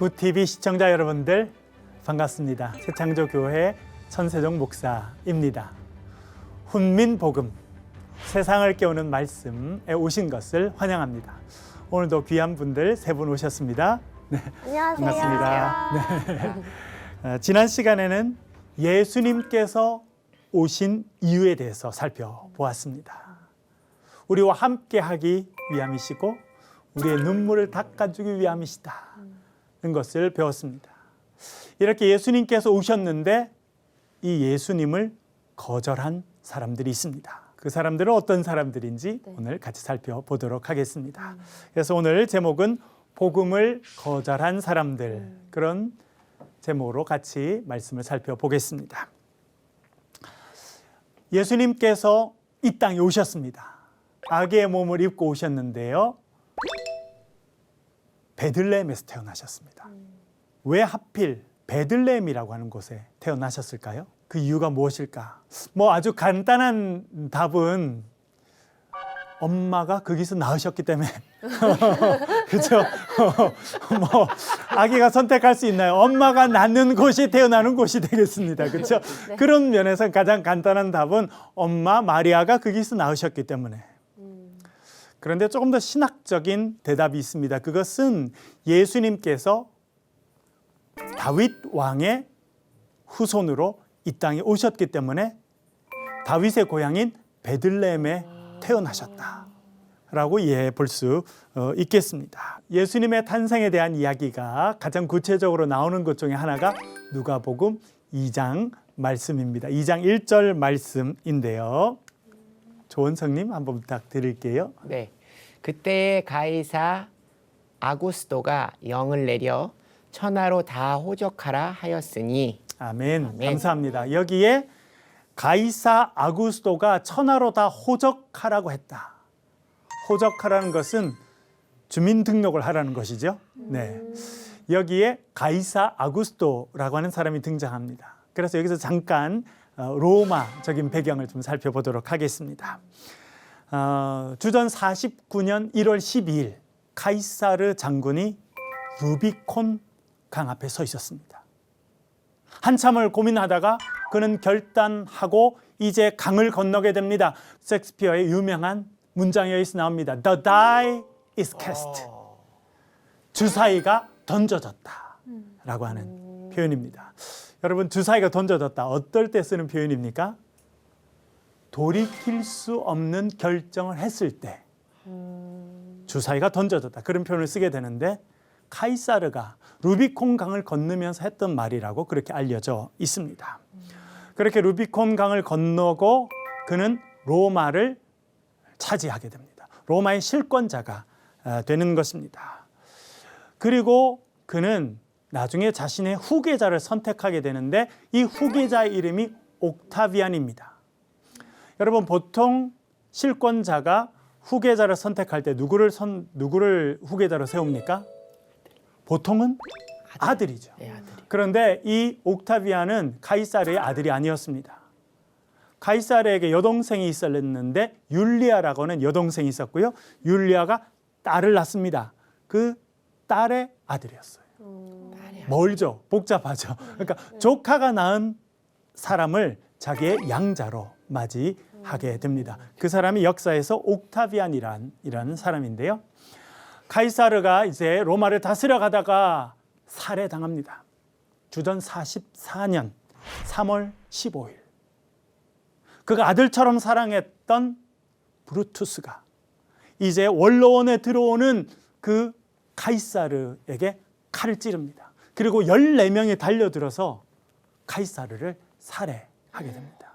굿TV 시청자 여러분들 반갑습니다. 새창조교회 천세종 목사입니다. 훈민복음, 세상을 깨우는 말씀에 오신 것을 환영합니다. 오늘도 귀한 분들 세 분 오셨습니다. 네, 안녕하세요. 반갑습니다. 네. 지난 시간에는 예수님께서 오신 이유에 대해서 살펴보았습니다. 우리와 함께하기 위함이시고 우리의 눈물을 닦아주기 위함이시다. 는 것을 배웠습니다. 이렇게 예수님께서 오셨는데 이 예수님을 거절한 사람들이 있습니다. 그 사람들은 어떤 사람들인지 오늘 같이 살펴보도록 하겠습니다. 그래서 오늘 제목은 복음을 거절한 사람들, 그런 제목으로 같이 말씀을 살펴보겠습니다. 예수님께서 이 땅에 오셨습니다. 아기의 몸을 입고 오셨는데요. 베들레헴에서 태어나셨습니다. 왜 하필 베들레헴이라고 하는 곳에 태어나셨을까요? 그 이유가 무엇일까? 아주 간단한 답은 엄마가 거기서 낳으셨기 때문에 그렇죠? 아기가 선택할 수 있나요? 엄마가 낳는 곳이 태어나는 곳이 되겠습니다. 그렇죠? 네. 그런 면에서 가장 간단한 답은 엄마 마리아가 거기서 낳으셨기 때문에. 그런데 조금 더 신학적인 대답이 있습니다. 그것은 예수님께서 다윗 왕의 후손으로 이 땅에 오셨기 때문에 다윗의 고향인 베들레헴에 태어나셨다라고 이해해 볼 수 있겠습니다. 예수님의 탄생에 대한 이야기가 가장 구체적으로 나오는 것 중에 하나가 누가복음 2장 말씀입니다. 2장 1절 말씀인데요. 조원성님 한번 부탁드릴게요. 네, 그때 가이사 아구스도가 영을 내려 천하로 다 호적하라 하였으니. 아멘. 아멘. 감사합니다. 여기에 가이사 아구스도가 천하로 다 호적하라고 했다. 호적하라는 것은 주민등록을 하라는 것이죠. 네. 여기에 가이사 아구스도라고 하는 사람이 등장합니다. 그래서 여기서 잠깐 로마적인 배경을 좀 살펴보도록 하겠습니다. 주전 49년 1월 12일 카이사르 장군이 루비콘 강 앞에 서 있었습니다. 한참을 고민하다가 그는 결단하고 이제 강을 건너게 됩니다. 셰익스피어의 유명한 문장이 여기서 나옵니다. The die is cast. 주사위가 던져졌다 라고 하는 표현입니다. 여러분, 주사위가 던져졌다. 어떨 때 쓰는 표현입니까? 돌이킬 수 없는 결정을 했을 때 주사위가 던져졌다. 그런 표현을 쓰게 되는데 카이사르가 루비콘 강을 건너면서 했던 말이라고 그렇게 알려져 있습니다. 그렇게 루비콘 강을 건너고 그는 로마를 차지하게 됩니다. 로마의 실권자가 되는 것입니다. 그리고 그는 나중에 자신의 후계자를 선택하게 되는데 이 후계자의 이름이 옥타비안입니다. 여러분, 보통 실권자가 후계자를 선택할 때 누구를 후계자로 세웁니까? 보통은 아들이죠. 네, 아들이. 그런데 이 옥타비안은 카이사르의 아들이 아니었습니다. 카이사르에게 여동생이 있었는데 율리아라고는 여동생이 있었고요. 율리아가 딸을 낳습니다. 그 딸의 아들이었어요. 멀죠. 복잡하죠. 그러니까 조카가 낳은 사람을 자기의 양자로 맞이하게 됩니다. 그 사람이 역사에서 옥타비안이라는 사람인데요. 카이사르가 이제 로마를 다스려 가다가 살해당합니다. 주전 44년 3월 15일. 그가 아들처럼 사랑했던 브루투스가 이제 원로원에 들어오는 그 카이사르에게 칼을 찌릅니다. 그리고 14명이 달려들어서 카이사르를 살해하게 됩니다.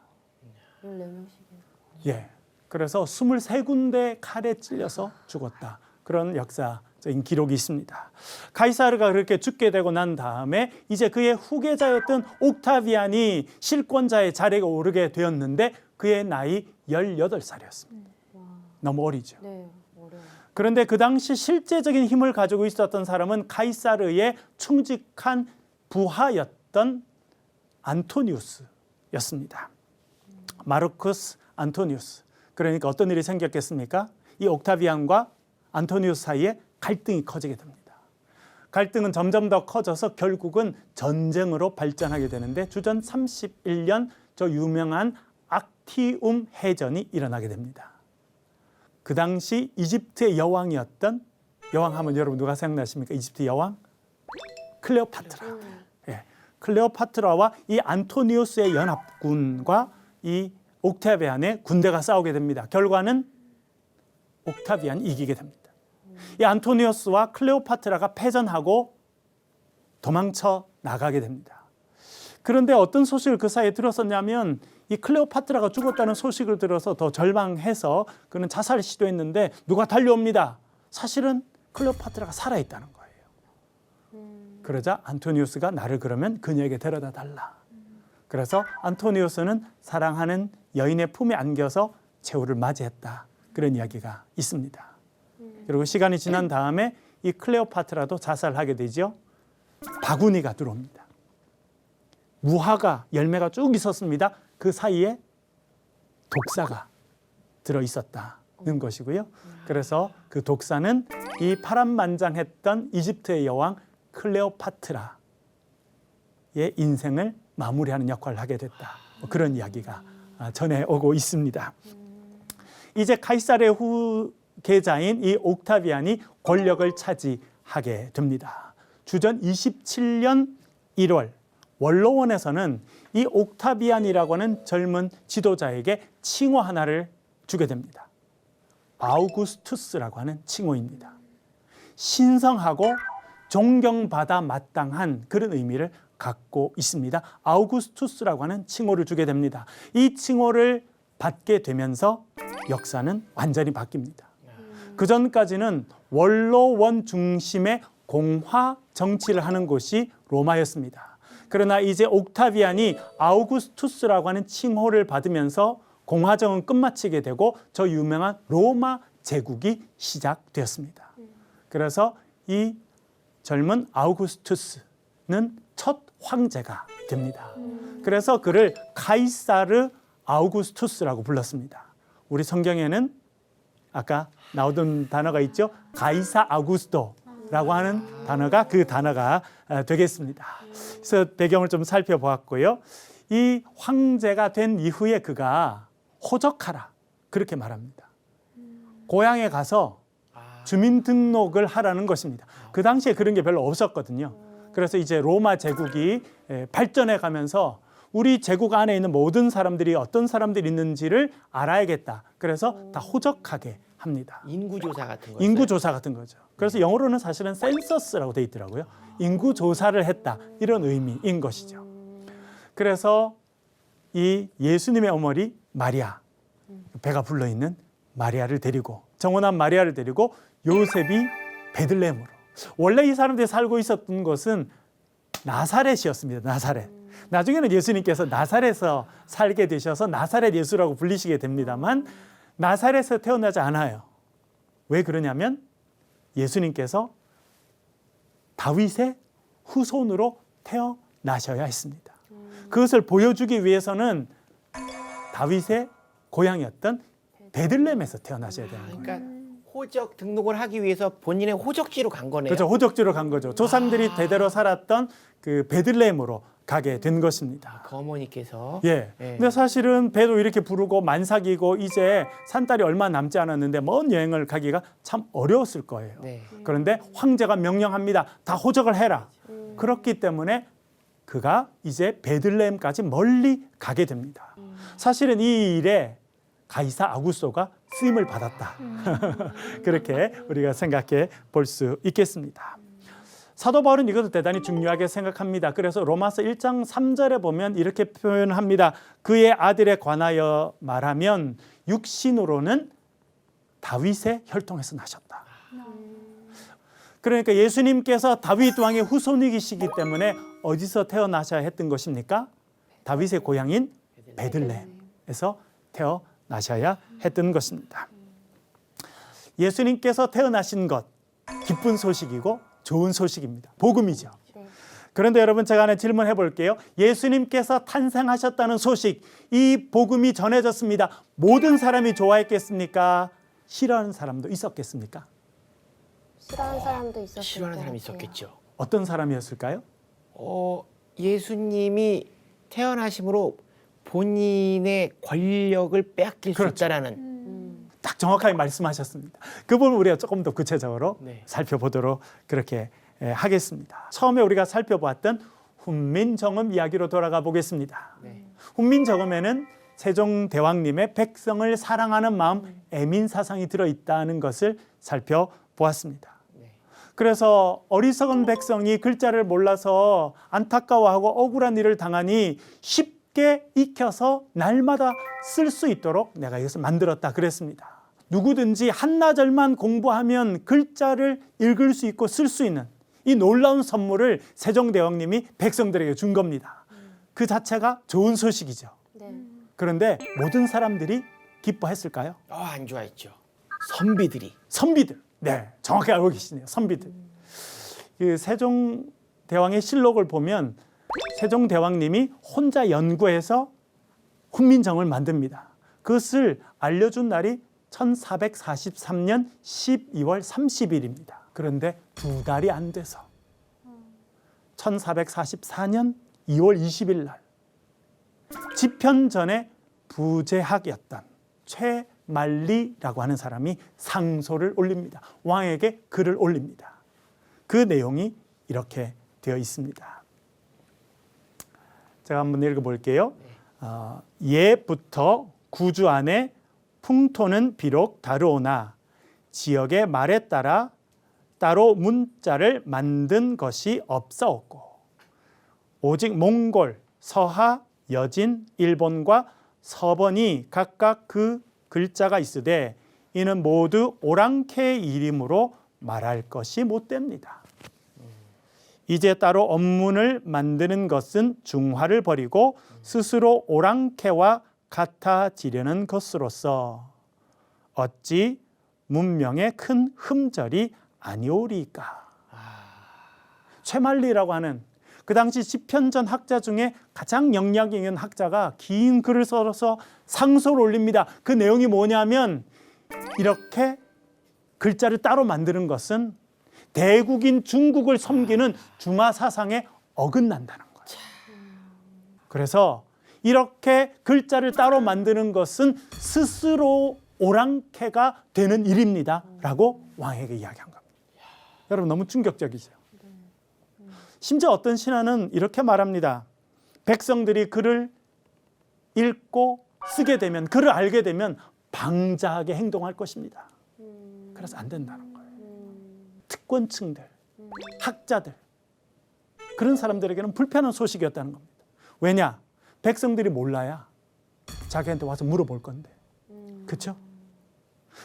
14명씩이나. 예. 그래서 23군데 칼에 찔려서 죽었다. 그런 역사적인 기록이 있습니다. 카이사르가 그렇게 죽게 되고 난 다음에 이제 그의 후계자였던 옥타비안이 실권자의 자리에 오르게 되었는데 그의 나이 18살이었습니다. 너무 어리죠. 네, 어려워요. 그런데 그 당시 실제적인 힘을 가지고 있었던 사람은 카이사르의 충직한 부하였던 안토니우스였습니다. 마르쿠스 안토니우스. 그러니까 어떤 일이 생겼겠습니까? 이 옥타비안과 안토니우스 사이에 갈등이 커지게 됩니다. 갈등은 점점 더 커져서 결국은 전쟁으로 발전하게 되는데 주전 31년 저 유명한 악티움 해전이 일어나게 됩니다. 그 당시 이집트의 여왕이었던 여왕 하면 여러분 누가 생각나십니까? 이집트 여왕? 클레오파트라. 예, 클레오파트라와 이 안토니우스의 연합군과 이 옥타비안의 군대가 싸우게 됩니다. 결과는 옥타비안이 이기게 됩니다. 이 안토니우스와 클레오파트라가 패전하고 도망쳐 나가게 됩니다. 그런데 어떤 소식을 그 사이에 들었었냐면 이 클레오파트라가 죽었다는 소식을 들어서 더 절망해서 그는 자살을 시도했는데 누가 달려옵니다. 사실은 클레오파트라가 살아있다는 거예요. 그러자 안토니우스가 나를 그러면 그녀에게 데려다 달라. 그래서 안토니우스는 사랑하는 여인의 품에 안겨서 최후를 맞이했다. 그런 이야기가 있습니다. 그리고 시간이 지난 다음에 이 클레오파트라도 자살하게 되죠. 바구니가 들어옵니다. 무화과 열매가 쭉 있었습니다. 그 사이에 독사가 들어 있었다는 것이고요. 그래서 그 독사는 이 파란만장했던 이집트의 여왕 클레오파트라의 인생을 마무리하는 역할을 하게 됐다. 그런 이야기가 전해오고 있습니다. 이제 카이사르의 후계자인 이 옥타비안이 권력을 차지하게 됩니다. 주전 27년 1월 원로원에서는 이 옥타비안이라고 하는 젊은 지도자에게 칭호 하나를 주게 됩니다. 아우구스투스라고 하는 칭호입니다. 신성하고 존경받아 마땅한 그런 의미를 갖고 있습니다. 아우구스투스라고 하는 칭호를 주게 됩니다. 이 칭호를 받게 되면서 역사는 완전히 바뀝니다. 그 전까지는 원로원 중심의 공화 정치를 하는 곳이 로마였습니다. 그러나 이제 옥타비안이 아우구스투스라고 하는 칭호를 받으면서 공화정은 끝마치게 되고 저 유명한 로마 제국이 시작되었습니다. 그래서 이 젊은 아우구스투스는 첫 황제가 됩니다. 그래서 그를 카이사르 아우구스투스라고 불렀습니다. 우리 성경에는 아까 나오던 단어가 있죠. 가이사 아우구스토라고 하는 단어가 그 단어가 되겠습니다. 그래서 배경을 좀 살펴보았고요. 이 황제가 된 이후에 그가 호적하라 그렇게 말합니다. 고향에 가서 주민등록을 하라는 것입니다. 그 당시에 그런 게 별로 없었거든요. 그래서 이제 로마 제국이 발전해 가면서 우리 제국 안에 있는 모든 사람들이 어떤 사람들이 있는지를 알아야겠다. 그래서 다 호적하게 합니다. 인구조사 같은 거죠. 인구조사 같은 거죠. 그래서 영어로는 사실은 센서스라고 돼 있더라고요. 인구조사를 했다. 이런 의미인 것이죠. 그래서 이 예수님의 어머니 마리아, 배가 불러있는 마리아를 데리고 정혼한 마리아를 데리고 요셉이 베들레헴으로. 원래 이 사람들이 살고 있었던 곳은 나사렛이었습니다. 나사렛. 나중에는 예수님께서 나사렛에서 살게 되셔서 나사렛 예수라고 불리시게 됩니다만 나사렛에서 태어나지 않아요. 왜 그러냐면 예수님께서 다윗의 후손으로 태어나셔야 했습니다. 그것을 보여주기 위해서는 다윗의 고향이었던 베들레헴에서 태어나셔야 되는 거예요. 그러니까 호적 등록을 하기 위해서 본인의 호적지로 간 거네요. 그렇죠. 호적지로 간 거죠. 조상들이 대대로 살았던 그 베들레헴으로 가게 된 것입니다. 그 어머니께서. 예. 근데 사실은 배도 이렇게 부르고 만삭이고 이제 산딸이 얼마 남지 않았는데 먼 여행을 가기가 참 어려웠을 거예요. 네. 그런데 황제가 명령합니다. 다 호적을 해라. 그렇기 때문에 그가 이제 베들레헴까지 멀리 가게 됩니다. 사실은 이 일에 가이사 아구스토가 쓰임을 받았다. 그렇게 우리가 생각해 볼 수 있겠습니다. 사도 바울은 이것도 대단히 중요하게 생각합니다. 그래서 로마서 1장 3절에 보면 이렇게 표현합니다. 그의 아들에 관하여 말하면 육신으로는 다윗의 혈통에서 나셨다. 그러니까 예수님께서 다윗 왕의 후손이시기 때문에 어디서 태어나셔야 했던 것입니까? 다윗의 고향인 베들레헴에서 태어나셔야 했던 것입니다. 예수님께서 태어나신 것 기쁜 소식이고 좋은 소식입니다. 복음이죠. 그런데 여러분 제가 하나 질문해 볼게요. 예수님께서 탄생하셨다는 소식, 이 복음이 전해졌습니다. 모든 사람이 좋아했겠습니까? 싫어하는 사람도 있었겠습니까? 싫어하는 사람도 있었을 싫어하는 것 사람이 같아요. 있었겠죠. 어떤 사람이었을까요? 예수님이 태어나심으로 본인의 권력을 빼앗길 수 그렇죠. 있다라는 딱 정확하게 말씀하셨습니다. 그 부분을 우리가 조금 더 구체적으로 네. 살펴보도록 그렇게 하겠습니다. 처음에 우리가 살펴보았던 훈민정음 이야기로 돌아가 보겠습니다. 네. 훈민정음에는 세종대왕님의 백성을 사랑하는 마음, 애민사상이 들어있다는 것을 살펴보았습니다. 네. 그래서 어리석은 백성이 글자를 몰라서 안타까워하고 억울한 일을 당하니 쉽게 익혀서 날마다 쓸 수 있도록 내가 이것을 만들었다 그랬습니다. 누구든지 한나절만 공부하면 글자를 읽을 수 있고 쓸 수 있는 이 놀라운 선물을 세종대왕님이 백성들에게 준 겁니다. 그 자체가 좋은 소식이죠. 네. 그런데 모든 사람들이 기뻐했을까요? 안 좋아했죠. 선비들이. 선비들. 네, 정확히 알고 계시네요. 선비들. 그 세종대왕의 실록을 보면 세종대왕님이 혼자 연구해서 훈민정음을 만듭니다. 그것을 알려준 날이 1443년 12월 30일입니다. 그런데 2달이 안 돼서 1444년 2월 20일 날 집현전의 부제학이었던 최만리라고 하는 사람이 상소를 올립니다. 왕에게 글을 올립니다. 그 내용이 이렇게 되어 있습니다. 제가 한번 읽어볼게요. 예부터 구주 안에 풍토는 비록 다르오나 지역의 말에 따라 따로 문자를 만든 것이 없사옵고 오직 몽골, 서하, 여진, 일본과 서번이 각각 그 글자가 있으되 이는 모두 오랑캐의 이름으로 말할 것이 못됩니다. 이제 따로 언문을 만드는 것은 중화를 버리고 스스로 오랑캐와 같아지려는 것으로서 어찌 문명의 큰 흠절이 아니오리까. 최만리라고 하는 그 당시 집현전 학자 중에 가장 영향력 있는 학자가 긴 글을 써서 상소를 올립니다. 그 내용이 뭐냐면 이렇게 글자를 따로 만드는 것은 대국인 중국을 섬기는 중화 사상에 어긋난다는 거예요. 그래서 이렇게 글자를 따로 만드는 것은 스스로 오랑캐가 되는 일입니다. 라고 왕에게 이야기한 겁니다. 여러분 너무 충격적이죠. 심지어 어떤 신하는 이렇게 말합니다. 백성들이 글을 읽고 쓰게 되면, 글을 알게 되면 방자하게 행동할 것입니다. 그래서 안 된다는 거예요. 특권층들, 학자들, 그런 사람들에게는 불편한 소식이었다는 겁니다. 왜냐? 백성들이 몰라야 자기한테 와서 물어볼 건데. 그렇죠?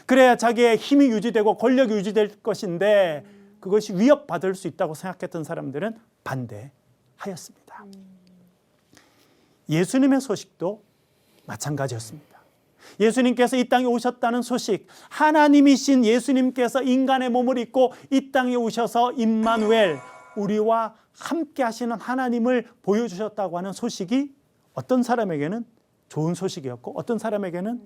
그래야 자기의 힘이 유지되고 권력이 유지될 것인데 그것이 위협받을 수 있다고 생각했던 사람들은 반대하였습니다. 예수님의 소식도 마찬가지였습니다. 예수님께서 이 땅에 오셨다는 소식, 하나님이신 예수님께서 인간의 몸을 입고 이 땅에 오셔서 임마누엘, 우리와 함께 하시는 하나님을 보여주셨다고 하는 소식이 어떤 사람에게는 좋은 소식이었고 어떤 사람에게는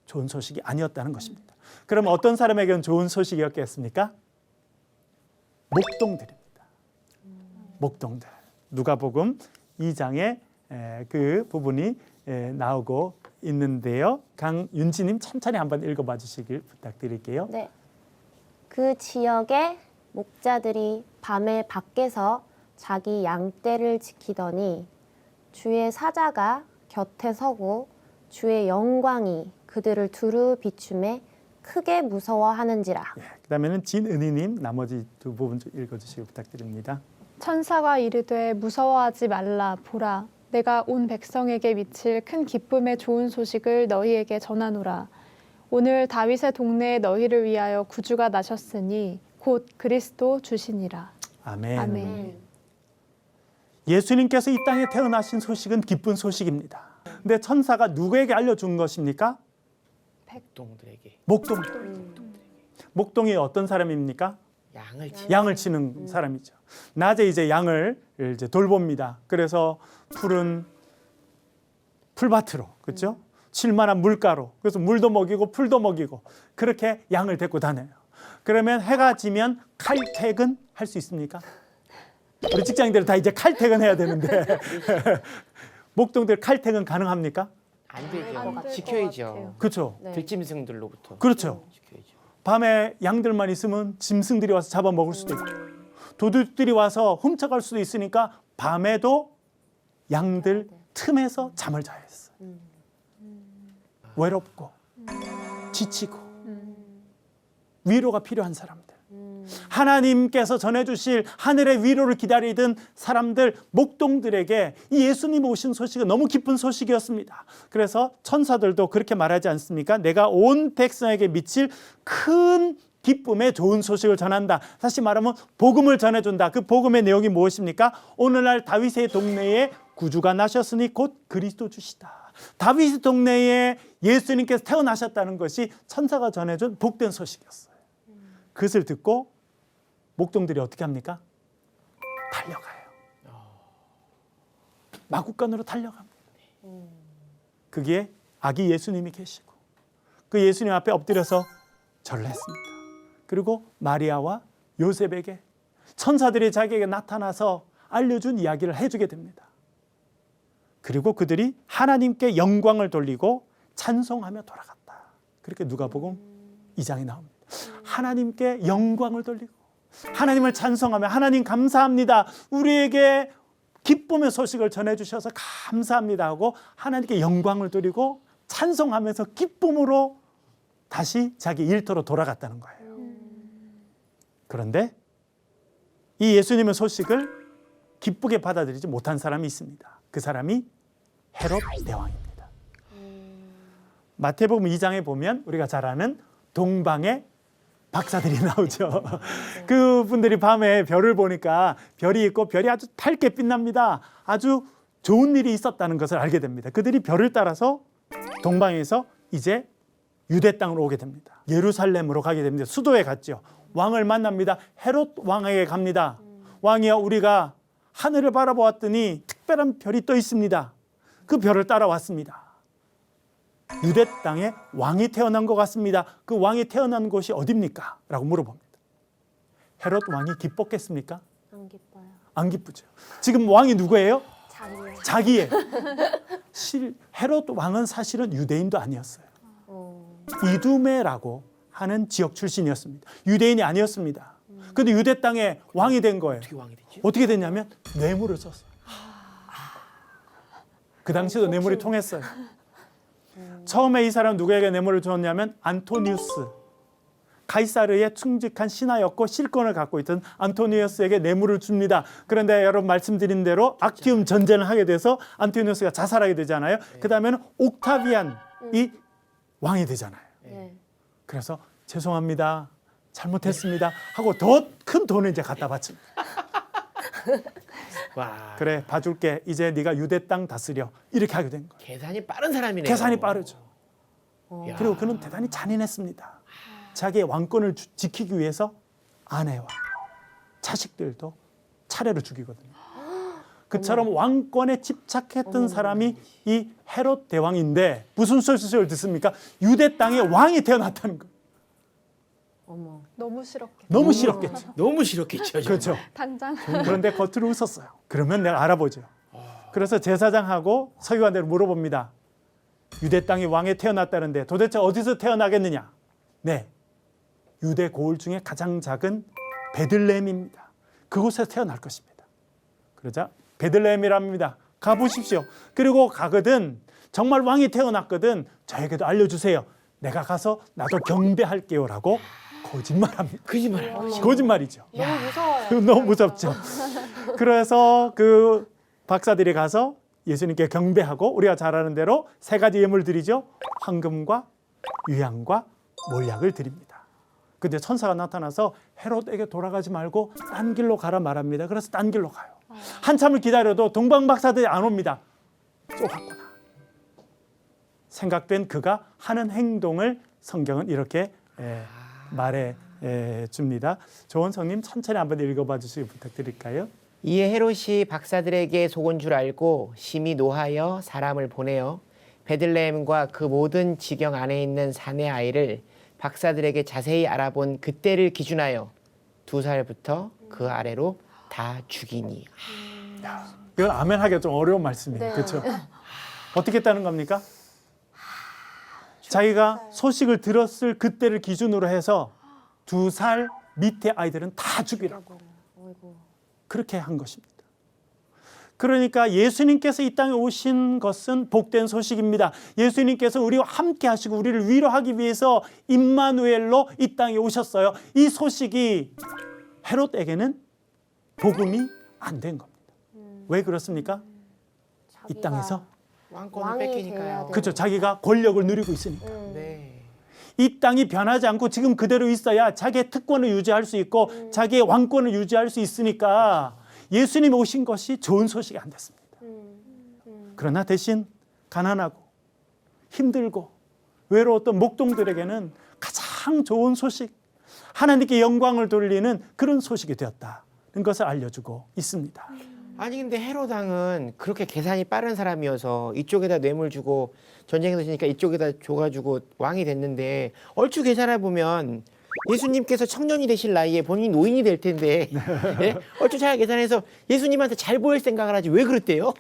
좋은 소식이 아니었다는 것입니다. 그럼 어떤 사람에게는 좋은 소식이었겠습니까? 목동들입니다. 목동들. 누가복음 2장에 그 부분이 나오고 있는데요. 강윤지님 천천히 한번 읽어봐 주시길 부탁드릴게요. 네. 그 지역의 목자들이 밤에 밖에서 자기 양떼를 지키더니 주의 사자가 곁에 서고 주의 영광이 그들을 두루 비춤에 크게 무서워하는지라. 그다음에는 진은희님 나머지 두 부분 좀 읽어주시길 부탁드립니다. 천사가 이르되 무서워하지 말라. 보라, 내가 온 백성에게 미칠 큰 기쁨의 좋은 소식을 너희에게 전하노라. 오늘 다윗의 동네에 너희를 위하여 구주가 나셨으니 곧 그리스도 주시니라. 아멘. 아멘. 예수님께서 이 땅에 태어나신 소식은 기쁜 소식입니다. 근데 천사가 누구에게 알려준 것입니까? 백동들에게 목동이 어떤 사람입니까? 양을 치는 사람이죠. 낮에 이제 양을 이제 돌봅니다. 그래서 푸른 풀밭으로, 그렇죠? 칠만한 물가로, 그래서 물도 먹이고 풀도 먹이고 그렇게 양을 데리고 다녀요. 그러면 해가 지면 칼퇴근 할 수 있습니까? 우리 직장인들 다 이제 칼퇴근 해야 되는데 목동들 칼퇴근 가능합니까? 안 되죠. 안될것 지켜야죠. 같아요. 그렇죠. 네. 들짐승들로부터 그렇죠. 지켜야죠. 밤에 양들만 있으면 짐승들이 와서 잡아먹을 수도 있고 도둑들이 와서 훔쳐갈 수도 있으니까 밤에도 양들 틈에서 잠을 자야 했어요. 외롭고 지치고 위로가 필요한 사람들, 하나님께서 전해주실 하늘의 위로를 기다리던 사람들, 목동들에게 이 예수님 오신 소식은 너무 기쁜 소식이었습니다. 그래서 천사들도 그렇게 말하지 않습니까? 내가 온 백성에게 미칠 큰 기쁨의 좋은 소식을 전한다. 다시 말하면 복음을 전해준다. 그 복음의 내용이 무엇입니까? 오늘날 다윗의 동네에 구주가 나셨으니 곧 그리스도 주시다. 다윗의 동네에 예수님께서 태어나셨다는 것이 천사가 전해준 복된 소식이었어요. 그것을 듣고 목동들이 어떻게 합니까? 달려가요. 마구간으로 달려갑니다. 거기에 아기 예수님이 계시고 그 예수님 앞에 엎드려서 절을 했습니다. 그리고 마리아와 요셉에게 천사들이 자기에게 나타나서 알려준 이야기를 해주게 됩니다. 그리고 그들이 하나님께 영광을 돌리고 찬송하며 돌아갔다. 그렇게 누가복음 2장에 나옵니다. 하나님께 영광을 돌리고 하나님을 찬송하며 하나님 감사합니다. 우리에게 기쁨의 소식을 전해주셔서 감사합니다 하고 하나님께 영광을 돌리고 찬송하면서 기쁨으로 다시 자기 일터로 돌아갔다는 거예요. 그런데 이 예수님의 소식을 기쁘게 받아들이지 못한 사람이 있습니다. 그 사람이 헤롯 대왕입니다. 마태복음 2장에 보면 우리가 잘 아는 동방의 박사들이 나오죠. 그분들이 밤에 별을 보니까 별이 있고 별이 아주 밝게 빛납니다. 아주 좋은 일이 있었다는 것을 알게 됩니다. 그들이 별을 따라서 동방에서 이제 유대 땅으로 오게 됩니다. 예루살렘으로 가게 됩니다. 수도에 갔죠. 왕을 만납니다. 헤롯 왕에게 갑니다. 왕이여, 우리가 하늘을 바라보았더니 특별한 별이 떠 있습니다. 그 별을 따라왔습니다. 유대 땅에 왕이 태어난 것 같습니다. 그 왕이 태어난 곳이 어디입니까? 라고 물어봅니다. 헤롯 왕이 기뻤겠습니까? 안 기뻐요. 안 기쁘죠. 지금 왕이 누구예요? 자기요. 자기예요. 헤롯 왕은 사실은 유대인도 아니었어요. 이두메라고 하는 지역 출신이었습니다. 유대인이 아니었습니다. 그런데 유대 땅에 왕이 된 거예요. 어떻게 왕이 되지? 어떻게 됐냐면 뇌물을 썼어요. 그 당시도 뇌물이 통했어요. 처음에 이 사람 누구에게 뇌물을 줬냐면 안토니우스, 가이사르의 충직한 신하였고 실권을 갖고 있던 안토니우스에게 뇌물을 줍니다. 그런데 여러분 말씀드린 대로 악티움 전쟁을 하게 돼서 안토니우스가 자살하게 되잖아요. 그 다음에는 옥타비안이 왕이 되잖아요. 네. 그래서 죄송합니다, 잘못했습니다 하고 더 큰 돈을 이제 갖다 바칩니다. 와, 그래, 봐줄게. 이제 네가 유대 땅 다스려. 이렇게 하게 된 거예요. 계산이 빠른 사람이네요. 계산이 빠르죠. 야. 그리고 그는 대단히 잔인했습니다. 자기의 왕권을 지키기 위해서 아내와 자식들도 차례로 죽이거든요. 그처럼 왕권에 집착했던 사람이 이 헤롯 대왕인데 무슨 소식을 듣습니까? 유대 땅에 왕이 태어났다는 거예요. 어머. 너무 싫었겠다. 너무 싫었겠죠. 너무 싫었겠죠. 정말. 그렇죠. 당장 그런데 겉으로 웃었어요. 그러면 내가 알아보죠. 그래서 제사장하고 서기관들을 물어봅니다. 유대 땅에 왕이 태어났다는데 도대체 어디서 태어나겠느냐? 네, 유대 고을 중에 가장 작은 베들레헴입니다. 그곳에서 태어날 것입니다. 그러자 베들레헴이랍니다. 가보십시오. 그리고 가거든 정말 왕이 태어났거든 저에게도 알려주세요. 내가 가서 나도 경배할게요 라고 거짓말합니다. 거짓말. 거짓말이죠. 너무 무서워요. 너무 무섭죠. 그래서 그 박사들이 가서 예수님께 경배하고 우리가 잘 아는 대로 세 가지 예물을 드리죠. 황금과 유향과 몰약을 드립니다. 근데 천사가 나타나서 헤롯에게 돌아가지 말고 딴 길로 가라 말합니다. 그래서 딴 길로 가요. 한참을 기다려도 동방 박사들이 안 옵니다. 쏘갔구나. 생각된 그가 하는 행동을 성경은 이렇게 말해 줍니다. 조원성님 천천히 한번 읽어봐 주시기 부탁드릴까요? 이에 헤롯이 박사들에게 속은 줄 알고 심히 노하여 사람을 보내어 베들레헴과 그 모든 지경 안에 있는 산의 아이를 박사들에게 자세히 알아본 그때를 기준하여 2살부터 그 아래로 다 죽이니. 이건 아멘 하기가 좀 어려운 말씀이에요. 네. 그렇죠? 어떻게 했다는 겁니까? 자기가 소식을 들었을 그때를 기준으로 해서 2살 밑에 아이들은 다 죽이라고 어이구. 그렇게 한 것입니다. 그러니까 예수님께서 이 땅에 오신 것은 복된 소식입니다. 예수님께서 우리와 함께 하시고 우리를 위로하기 위해서 임마누엘로 이 땅에 오셨어요. 이 소식이 헤롯에게는 복음이 안 된 겁니다. 왜 그렇습니까? 이 자기가 땅에서 왕권을 왕이 돼야 뺏기니까요. 돼요. 그렇죠. 자기가 권력을 누리고 있으니까. 네. 이 땅이 변하지 않고 지금 그대로 있어야 자기의 특권을 유지할 수 있고 자기의 왕권을 유지할 수 있으니까 예수님 오신 것이 좋은 소식이 안 됐습니다. 그러나 대신 가난하고 힘들고 외로웠던 목동들에게는 가장 좋은 소식, 하나님께 영광을 돌리는 그런 소식이 되었다는 것을 알려주고 있습니다. 아니 근데 헤롯 왕은 그렇게 계산이 빠른 사람이어서 이쪽에다 뇌물 주고 전쟁에서 지니까 이쪽에다 줘가지고 왕이 됐는데 얼추 계산해 보면 예수님께서 청년이 되실 나이에 본인이 노인이 될 텐데 예? 얼추 잘 계산해서 예수님한테 잘 보일 생각을 하지 왜 그랬대요?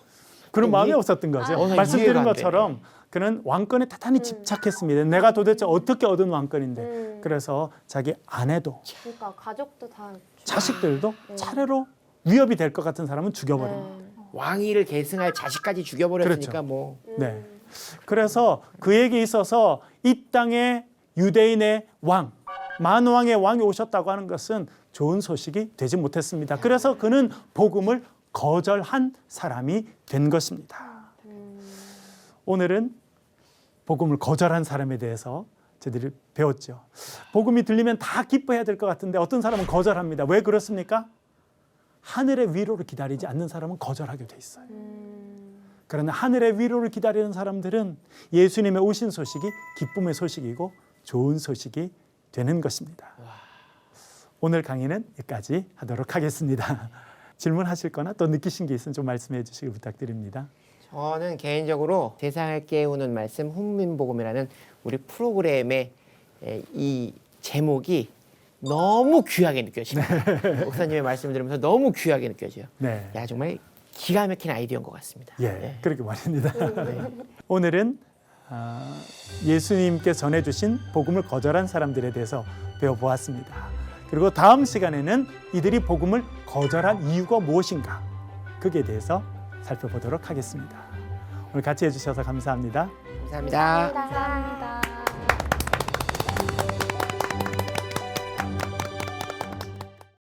그런 마음이 이해- 없었던 거죠. 나 말씀드린 이해가 안 것처럼 그는 왕권에 대단히 집착했습니다. 내가 도대체 어떻게 얻은 왕권인데. 그래서 자기 아내도 그러니까 가족도 다 자식들도 차례로 위협이 될 것 같은 사람은 죽여버린 거예요. 왕위를 계승할 자식까지 죽여버렸으니까 그렇죠. 뭐 네. 그래서 그에게 있어서 이 땅의 유대인의 왕, 만왕의 왕이 오셨다고 하는 것은 좋은 소식이 되지 못했습니다. 그래서 그는 복음을 거절한 사람이 된 것입니다. 오늘은 복음을 거절한 사람에 대해서 저희들이 배웠죠. 복음이 들리면 다 기뻐해야 될 것 같은데 어떤 사람은 거절합니다. 왜 그렇습니까? 하늘의 위로를 기다리지 않는 사람은 거절하게 돼 있어요. 그러나 하늘의 위로를 기다리는 사람들은 예수님의 오신 소식이 기쁨의 소식이고 좋은 소식이 되는 것입니다. 오늘 강의는 여기까지 하도록 하겠습니다. 질문하실 거나 또 느끼신 게 있으면 좀 말씀해 주시기 부탁드립니다. 저는 개인적으로 세상을 깨우는 말씀 훈민복음이라는 우리 프로그램의 이 제목이 너무 귀하게 느껴져요. 목사님의 말씀을 들으면서 너무 귀하게 느껴져요. 네. 야 정말 기가 막힌 아이디어인 것 같습니다. 예, 네. 그렇게 말입니다. 오늘은 예수님께 전해주신 복음을 거절한 사람들에 대해서 배워보았습니다. 그리고 다음 시간에는 이들이 복음을 거절한 이유가 무엇인가 그에 대해서 살펴보도록 하겠습니다. 오늘 같이 해주셔서 감사합니다. 감사합니다. 감사합니다.